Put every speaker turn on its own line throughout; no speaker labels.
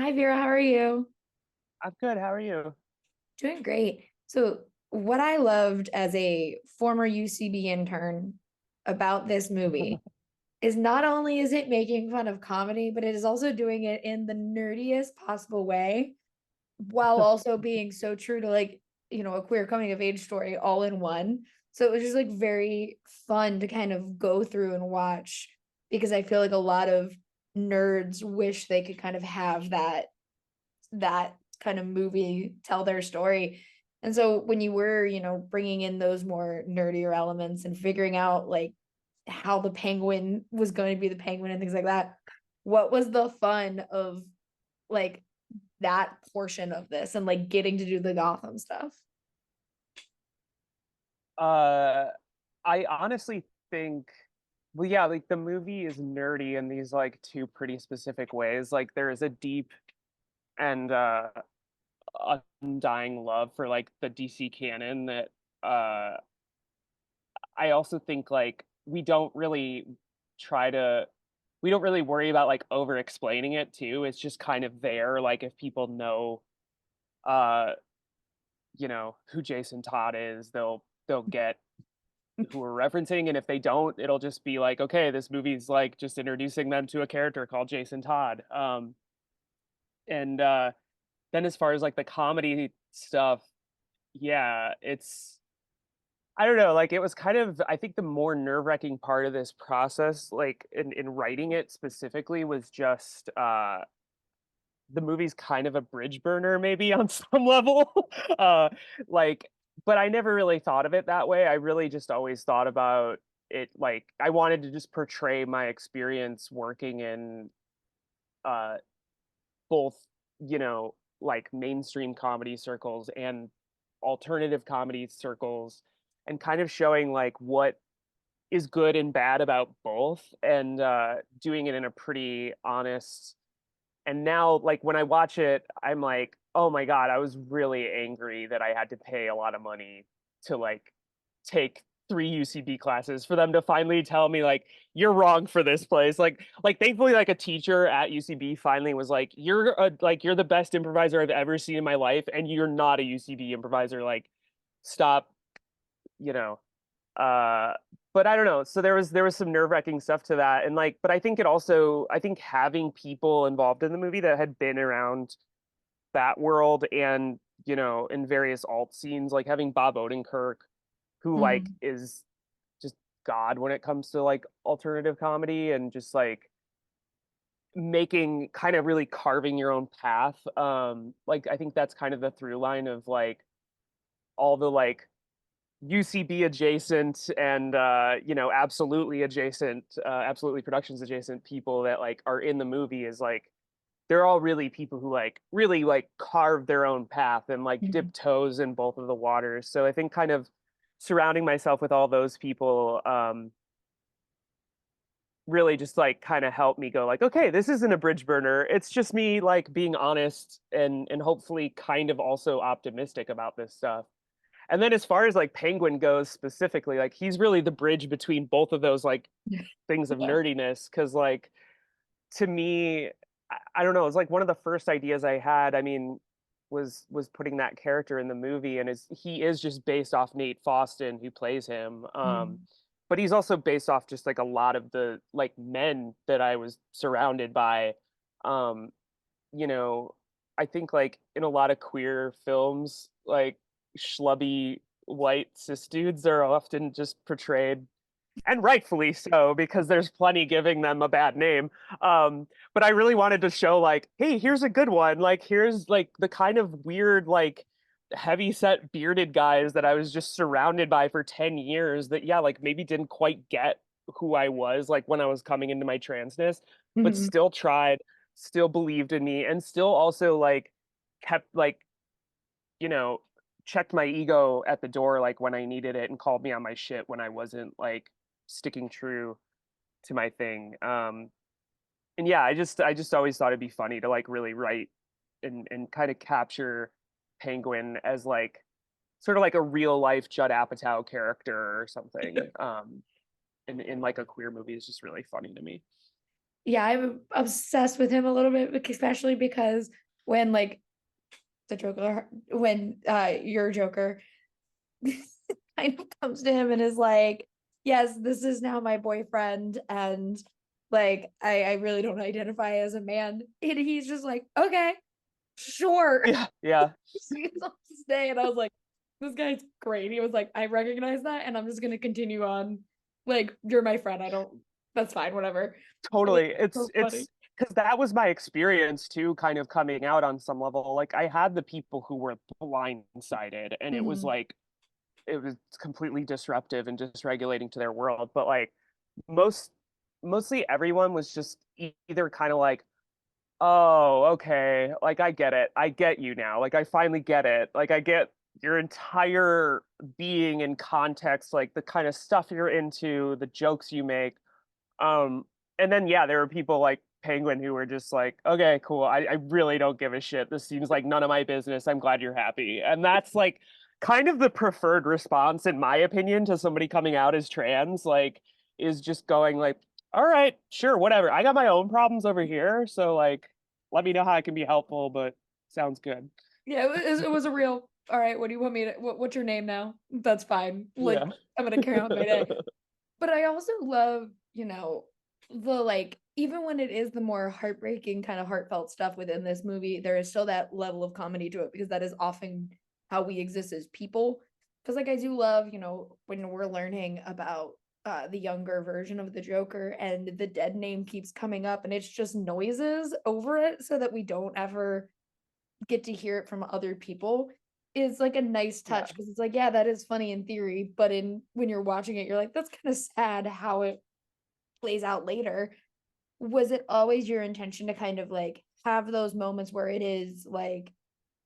Hi Vera, how are you?
I'm good. How are you?
Doing great. So, what I loved as a former UCB intern about this movie is not only is it making fun of comedy, but it is also doing it in the nerdiest possible way, while also being so true to a queer coming of age story all in one. So it was just like very fun to kind of go through and watch because I feel like a lot of nerds wish they could kind of have that kind of movie tell their story. And so when you were, bringing in those more nerdier elements and figuring out like how the penguin was going to be the penguin and things like that, what was the fun of like that portion of this and like getting to do the Gotham stuff?
Uh, I honestly think, well, yeah, like the movie is nerdy in these like two pretty specific ways. Like there is a deep and undying love for like the DC canon that uh I also think like try to we don't really worry about like over explaining it too. It's just kind of there. Like if people know uh who Jason Todd is, they'll get who we're referencing, and if they don't, it'll just be like, okay, this movie's like just introducing them to a character called Jason Todd. And then as far as like the comedy stuff, yeah, it's I don't know, like it was kind of I think the more nerve-wracking part of this process, like in writing it specifically, was just the movie's kind of a bridge burner maybe on some level. uh like but I never really thought of it that way. I really just always thought about it like I wanted to just portray my experience working in uh both, like mainstream comedy circles and alternative comedy circles, and kind of showing like what is good and bad about both, and doing it in a pretty honest. And now like when I watch it, I'm like, oh my god, I was really angry that I had to pay a lot of money to like take three UCB classes for them to finally tell me like you're wrong for this place. Like thankfully like a teacher at UCB finally was like you're the best improviser I've ever seen in my life, and you're not a UCB improviser. Like stop, you know. Uh, but I don't know. So there was some nerve-wracking stuff to that, and like, but I think having people involved in the movie that had been around that world, and in various alt scenes, like having Bob Odenkirk, who like
Mhm.
is just God when it comes to like alternative comedy, and just like making kind of really carving your own path. Like I think that's kind of the through line of like all the like UCB adjacent and absolutely productions adjacent people that like are in the movie, is like they're all really people who like really like carve their own path and like dip
Mhm.
toes in both of the waters. So I think kind of surrounding myself with all those people really just like kind of helped me go like, okay, this isn't a bridge burner. It's just me like being honest and hopefully kind of also optimistic about this stuff. And then as far as like Penguin goes specifically, like he's really the bridge between both of those like things of
Yeah.
nerdiness. Cause like to me, I don't know, it's like one of the first ideas I had, I mean, was putting that character in the movie, and is he is just based off Nate Faustin who plays him.
Mhm.
But he's also based off just like a lot of the like men that I was surrounded by. Um, you know, I think like in a lot of queer films, like schlubby white cis dudes are often just portrayed, and rightfully so, because there's plenty giving them a bad name. But I really wanted to show like, hey, here's a good one. Like here's like the kind of weird like heavy set bearded guys that I was just surrounded by for 10 years, that yeah, like maybe didn't quite get who I was like when I was coming into my transness, but
Mhm.
still tried, still believed in me, and still also like kept like, you know, checked my ego at the door like when I needed it, and called me on my shit when I wasn't like sticking true to my thing. And yeah, I just always thought it'd be funny to like really write and kind of capture Penguin as like sort of like a real life Judd Apatow character or something. In like a queer movie is just really funny to me.
Yeah, I'm obsessed with him a little bit, especially because when like the Joker, when your Joker kind of comes to him and is like, yes, this is now my boyfriend, and like I really don't identify as a man. And he's just like, okay, sure.
Yeah, yeah.
He's on to stay. And I was like, this guy's great. He was like, I recognize that, and I'm just gonna continue on. Like, you're my friend. I don't, that's fine, whatever. It was
Totally.
so
It's
funny.
because that was my experience too, kind of coming out on some level. Like I had the people who were blindsided, and it was
Mhm.
like it was completely disruptive and dysregulating to their world. But like most mostly everyone was just either kind of like, oh, okay, like I get it. I get you now. Like I finally get it. Like I get your entire being in context, like the kind of stuff you're into, the jokes you make. Um, and then yeah, there were people like Penguin who were just like, okay, cool. I really don't give a shit. This seems like none of my business. I'm glad you're happy. And that's like kind of the preferred response, in my opinion, to somebody coming out as trans, like, is just going like, all right, sure, whatever. I got my own problems over here. So like let me know how I can be helpful, but sounds good.
Yeah, it was a real. All right, what do you want me to? What's your name now? That's fine. Like,
Yeah.
I'm gonna carry on my day. But I also love, the like, even when it is the more heartbreaking kind of heartfelt stuff within this movie, there is still that level of comedy to it because that is often how we exist as people. Because like I do love, when we're learning about the younger version of the Joker and the dead name keeps coming up and it's just noises over it so that we don't ever get to hear it from other people is like a nice
Yeah.
touch because it's like, yeah, that is funny in theory, but in when you're watching it, you're like, that's kind of sad how it plays out later. Was it always your intention to kind of like have those moments where it is like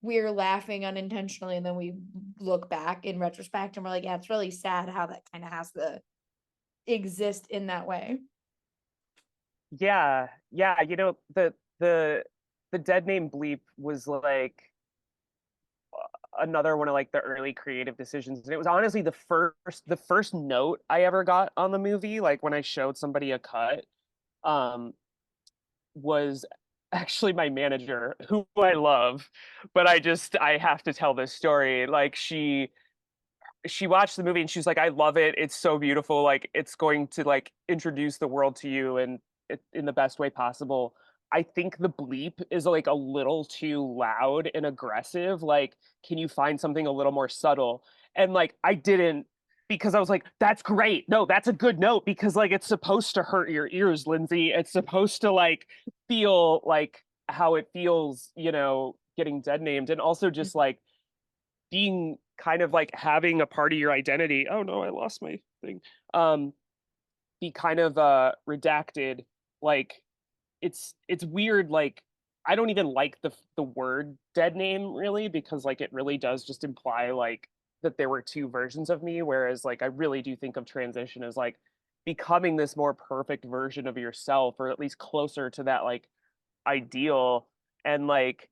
we're laughing unintentionally and then we look back in retrospect and we're like, yeah, it's really sad how that kind of has to exist in that way?
Yeah. Yeah. The dead name bleep was like another one of like the early creative decisions, and it was honestly the first note I ever got on the movie, like when I showed somebody a cut, um was actually my manager, who I love, but I have to tell this story. Like she watched the movie and she's like, I love it, it's so beautiful, like it's going to like introduce the world to you and in the best way possible. I think the bleep is like a little too loud and aggressive. Like, can you find something a little more subtle? And like I didn't, because I was like, that's great, no, that's a good note, because like it's supposed to hurt your ears, Lindsay. It's supposed to like feel like how it feels, getting dead named, and also just like being kind of like having a part of your identity. Oh no, I lost my thing. Um, be kind of redacted. Like it's weird. Like I don't even like the word dead name really, because like it really does just imply like that there were two versions of me. Whereas like I really do think of transition as like becoming this more perfect version of yourself, or at least closer to that like ideal. And like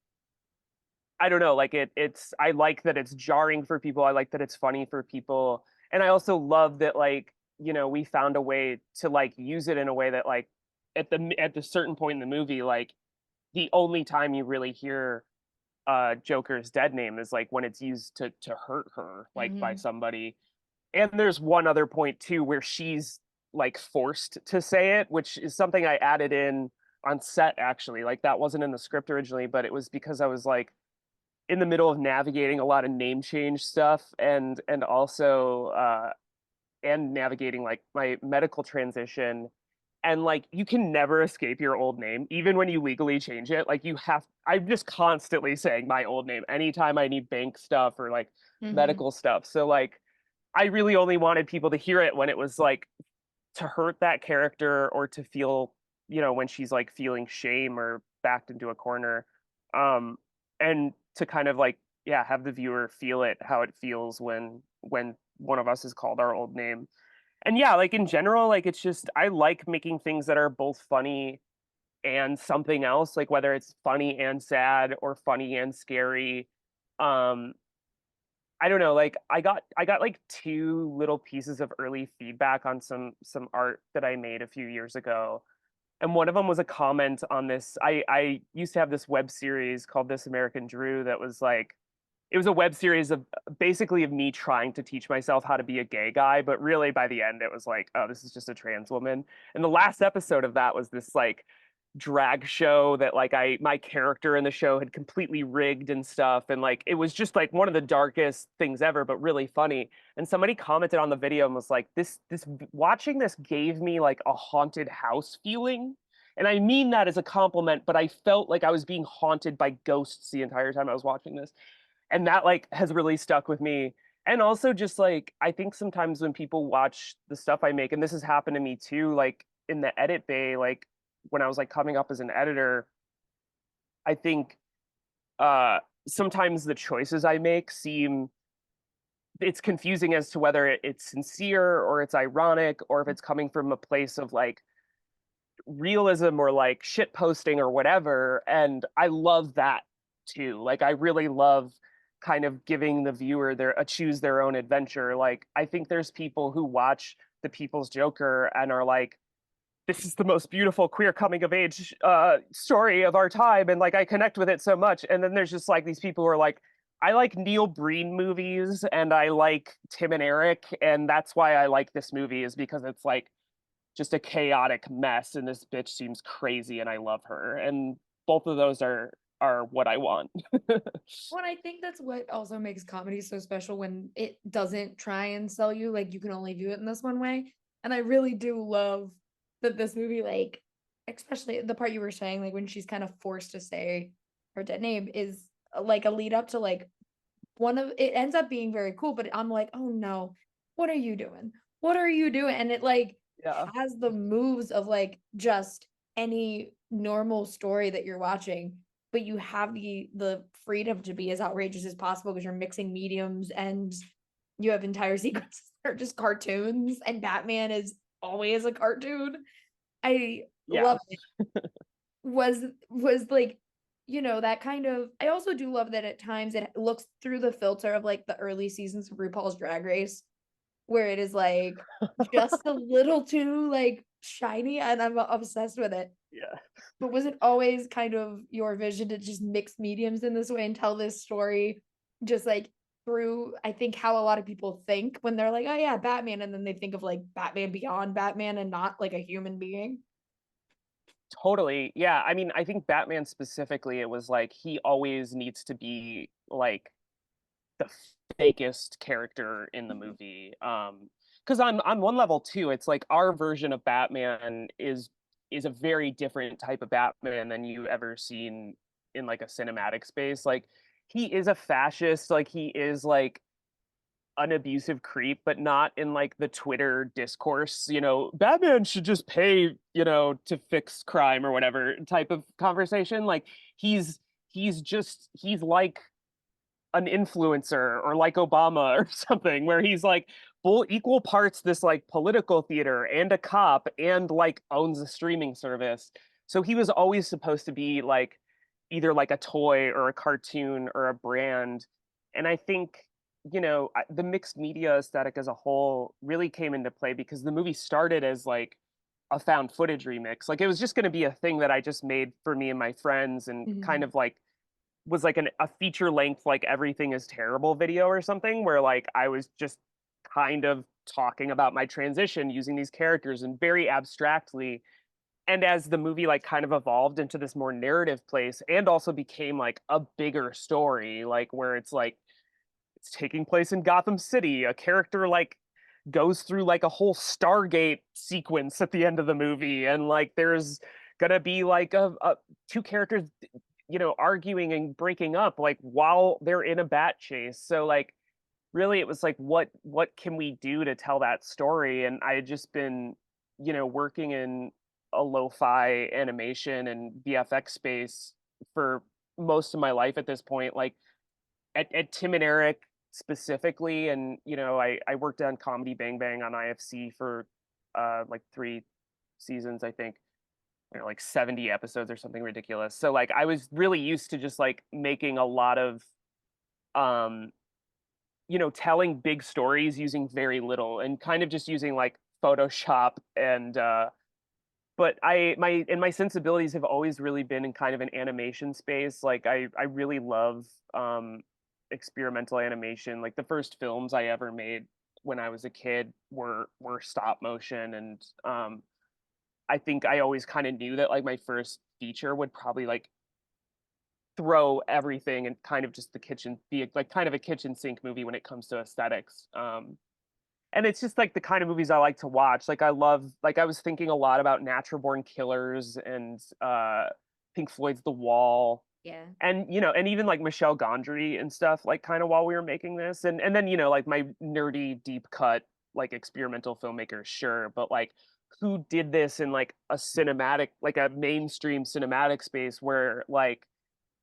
I don't know, like it's I like that it's jarring for people. I like that it's funny for people. And I also love that like, we found a way to like use it in a way that like at the certain point in the movie, like the only time you really hear Joker's dead name is like when it's used to hurt her, like by
Mm-hmm.
somebody. And there's one other point too where she's like forced to say it, which is something I added in on set actually. Like that wasn't in the script originally, but it was because I was like in the middle of navigating a lot of name change stuff, and also and navigating like my medical transition. And like you can never escape your old name even when you legally change it. Like I'm just constantly saying my old name anytime I need bank stuff or like
Mm-hmm.
medical stuff. So like I really only wanted people to hear it when it was like to hurt that character, or to feel, when she's like feeling shame or backed into a corner. Um, and to kind of like, yeah, have the viewer feel it, how it feels when one of us is called our old name. And yeah, like in general, like it's just I like making things that are both funny and something else, like whether it's funny and sad or funny and scary. Um, I don't know, like I got like two little pieces of early feedback on some art that I made a few years ago. And one of them was a comment on this. I used to have this web series called This American Drew that was like, it was a web series of basically of me trying to teach myself how to be a gay guy, but really by the end it was like, oh, this is just a trans woman. And the last episode of that was this like drag show that like my character in the show had completely rigged and stuff, and like it was just like one of the darkest things ever, but really funny. And somebody commented on the video and was like, this watching this gave me like a haunted house feeling. And I mean that as a compliment, but I felt like I was being haunted by ghosts the entire time I was watching this. And that like has really stuck with me. And also just like I think sometimes when people watch the stuff I make, and this has happened to me too, like in the edit bay, like when I was like coming up as an editor, I think uh sometimes the choices I make seem, it's confusing as to whether it's sincere or it's ironic or if it's coming from a place of like realism or like shit posting or whatever. And I love that too. Like I really love kind of giving the viewer their a choose their own adventure. Like I think there's people who watch The People's Joker and are like, this is the most beautiful queer coming of age story of our time, and like I connect with it so much. And then there's just like these people who are like, I like Neil Breen movies and I like Tim and Eric, and that's why I like this movie, is because it's like just a chaotic mess and this bitch seems crazy and I love her. And both of those are what I want.
Well, I think that's what also makes comedy so special when it doesn't try and sell you like you can only view it in this one way. And I really do love that this movie, like, especially the part you were saying, like when she's kind of forced to say her dead name, is like a lead up to like one of it ends up being very cool, but I'm like, oh no, what are you doing? What are you doing? And it like
Yeah,
has the moves of like just any normal story that you're watching, but you have the freedom to be as outrageous as possible because you're mixing mediums and you have entire sequences that are just cartoons, and Batman is always a cartoon. I
yeah,
love it. Was like, that kind of, I also do love that at times it looks through the filter of like the early seasons of RuPaul's Drag Race, where it is like just a little too like shiny, and I'm obsessed with it.
yeah.
But was it always kind of your vision to just mix mediums in this way and tell this story just like through, I think, how a lot of people think when they're like, oh yeah, Batman, and then they think of like Batman beyond Batman and not like a human being?
Totally. Yeah. I mean, I think Batman specifically, it was like he always needs to be like the fakest character in the movie. Because on one level too, it's like our version of Batman is a very different type of Batman than you ever seen in like a cinematic space. Like he is a fascist, like he is like an abusive creep, but not in like the Twitter discourse, Batman should just pay, to fix crime or whatever type of conversation. Like he's like an influencer or like Obama or something, where he's like full equal parts this like political theater and a cop and like owns a streaming service. So he was always supposed to be like either like a toy or a cartoon or a brand. And I think, the mixed media aesthetic as a whole really came into play because the movie started as like a found footage remix. Like it was just going to be a thing that I just made for me and my friends, and kind
Mhm.
of like was like a feature length like everything is terrible video or something, where like I was just kind of talking about my transition using these characters and very abstractly. And as the movie like kind of evolved into this more narrative place and also became like a bigger story, like where it's like it's taking place in Gotham City, a character like goes through like a whole Stargate sequence at the end of the movie, and like there's gonna be like a two characters, arguing and breaking up like while they're in a bat chase. So like really it was like what can we do to tell that story? And I had just been, working in a lo-fi animation and VFX space for most of my life at this point, like at Tim and Eric specifically. And I worked on Comedy Bang Bang on IFC for like 3 seasons, I think, like 70 episodes or something ridiculous. So like I was really used to just like making a lot of um telling big stories using very little and kind of just using like Photoshop and but my sensibilities have always really been in kind of an animation space. Like I really love experimental animation. Like the first films I ever made when I was a kid were stop motion, and I think I always kind of knew that like my first feature would probably like throw everything and kind of just the kitchen be like kind of a kitchen sink movie when it comes to aesthetics. And it's just like the kind of movies I like to watch. Like I love, like I was thinking a lot about Natural Born Killers and Pink Floyd's The Wall,
Yeah.
and and even like Michel Gondry and stuff, like kind of while we were making this, and then like my nerdy deep cut like experimental filmmakers, sure, but like who did this in like a cinematic, like a mainstream cinematic space where like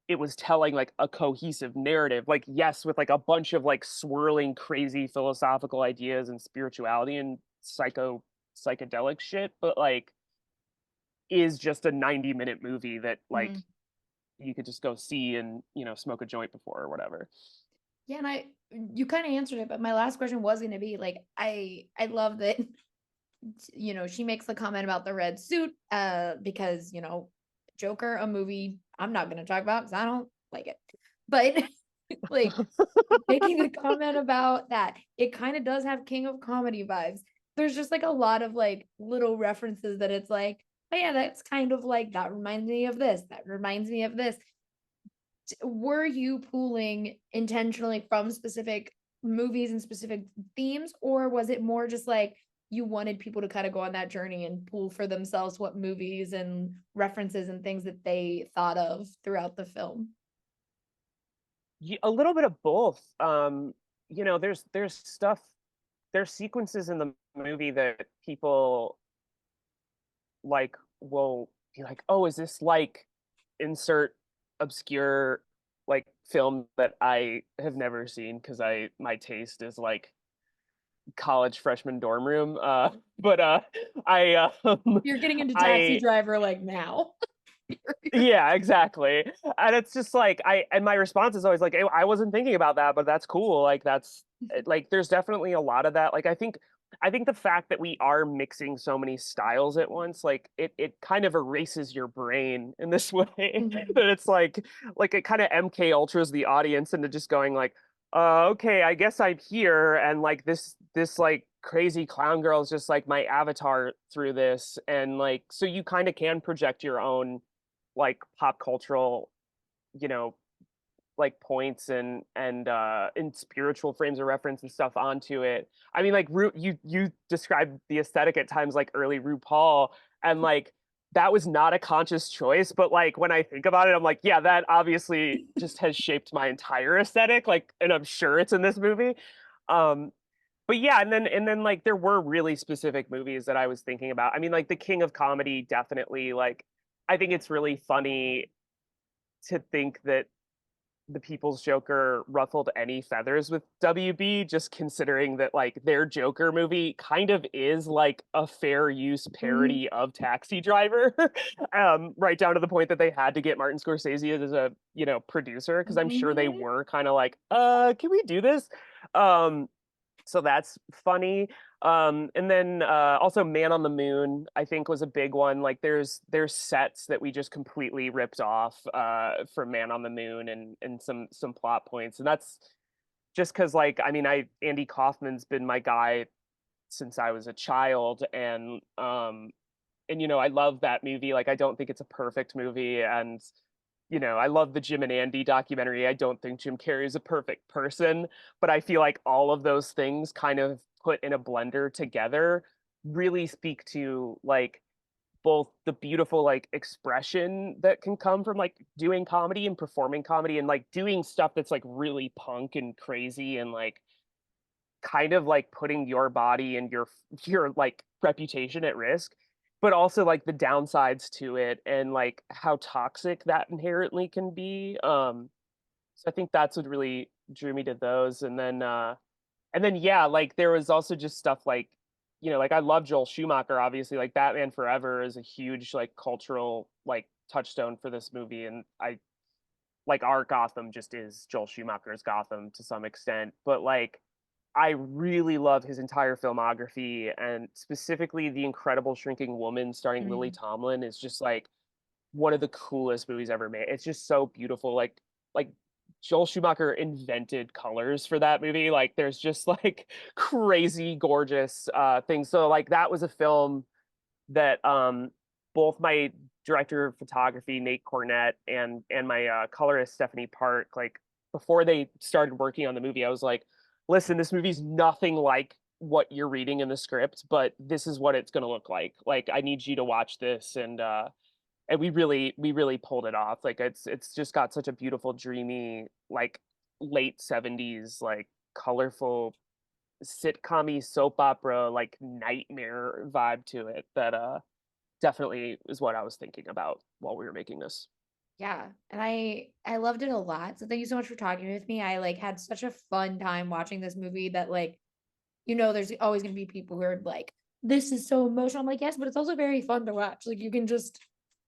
it was telling like a cohesive narrative, like yes, with like a bunch of like swirling crazy philosophical ideas and spirituality and psychedelic shit, but like is just a 90-minute movie that like
Mhm.
you could just go see and smoke a joint before or whatever.
Yeah, and you kind of answered it, but my last question was going to be like, I love that, she makes the comment about the red suit, because, Joker, a movie I'm not going to talk about because I don't like it. But like making the comment about that, it kind of does have King of Comedy vibes. There's just like a lot of like little references that it's like, oh yeah, that's kind of like that reminds me of this, that reminds me of this. Were you pulling intentionally from specific movies and specific themes, or was it more just like you wanted people to kind of go on that journey and pull for themselves what movies and references and things that they thought of throughout the film?
A little bit of both. There's stuff, there's sequences in the movie that people like will be like, oh, is this like insert obscure like film that I have never seen because my taste is like college freshman dorm room. But I
You're getting into Taxi
I
Driver like now.
yeah, exactly. And it's just like and my response is always like, "Hey, I wasn't thinking about that, but that's cool." Like that's like there's definitely a lot of that. Like I think the fact that we are mixing so many styles at once, like it kind of erases your brain in this way.
Mhm.
That it's like it kind of MK ultras the audience into just going like, okay, I guess I'm here, and like this like crazy clown girl is just like my avatar through this, and like so you kind of can project your own like pop cultural, you know, like points and spiritual frames of reference and stuff onto it. I mean, like you described the aesthetic at times like early RuPaul, and like that was not a conscious choice, but like when I think about it, I'm like, yeah, that obviously just has shaped my entire aesthetic. Like, and I'm sure it's in this movie. Um, but yeah, and then like there were really specific movies that I was thinking about. I mean, like the King of Comedy, definitely. Like, I think it's really funny to think that the People's Joker ruffled any feathers with WB, just considering that like their Joker movie kind of is like a fair use
Mhm.
parody of Taxi Driver, right down to the point that they had to get Martin Scorsese as a producer because I'm sure they
Mhm.
were kind of like, can we do this? Um, so that's funny. And then also Man on the Moon, I think was a big one. Like there's sets that we just completely ripped off from Man on the Moon and some plot points. And that's just because like I mean Andy Kaufman's been my guy since I was a child, and I love that movie. Like I don't think it's a perfect movie, and I love the Jim and Andy documentary. I don't think Jim Carrey is a perfect person, but I feel like all of those things kind of put in a blender together really speak to like both the beautiful like expression that can come from like doing comedy and performing comedy and like doing stuff that's like really punk and crazy and like kind of like putting your body and your like reputation at risk, but also like the downsides to it and like how toxic that inherently can be. So I think that's what really drew me to those. And then yeah, like there was also just stuff like like I love Joel Schumacher, obviously. Like Batman Forever is a huge like cultural like touchstone for this movie, and I like our Gotham just is Joel Schumacher's Gotham to some extent, but like I really love his entire filmography, and specifically The Incredible Shrinking Woman starring Lily
Mm.
Tomlin is just, like, one of the coolest movies ever made. It's just so beautiful, like, Joel Schumacher invented colors for that movie, like, there's just, like, crazy gorgeous, things, so, like, that was a film that, both my director of photography, Nate Cornett, and my, colorist, Stephanie Park, like, before they started working on the movie, I was like, "Listen, this movie's nothing like what you're reading in the script, but this is what it's gonna look like. Like, I need you to watch this," and we really pulled it off. Like, it's just got such a beautiful, dreamy, like, late '70s, like, colorful, sitcom-y soap opera, like, nightmare vibe to it that, definitely is what I was thinking about while we were making this.
Yeah, and I loved it a lot. So thank you so much for talking with me. I like had such a fun time watching this movie that like, there's always gonna be people who are like, this is so emotional. I'm like, yes, but it's also very fun to watch. Like you can just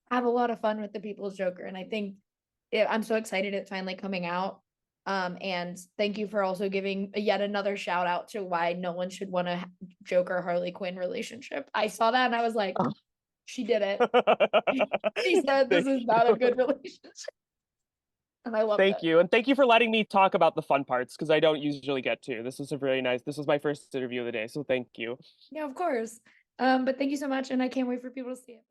have a lot of fun with the People's Joker. And I think I'm so excited it's finally coming out. And thank you for also giving yet another shout out to why no one should want a Joker Harley Quinn relationship. I saw that and I was like, she did it. She said this
Thank
is not a
you.
good relationship. And I loved
Thank
it.
you, and thank you for letting me talk about the fun parts because I don't usually get to. This was my first interview of the day, so thank you.
Yeah, of course. But thank you so much, and I can't wait for people to see it.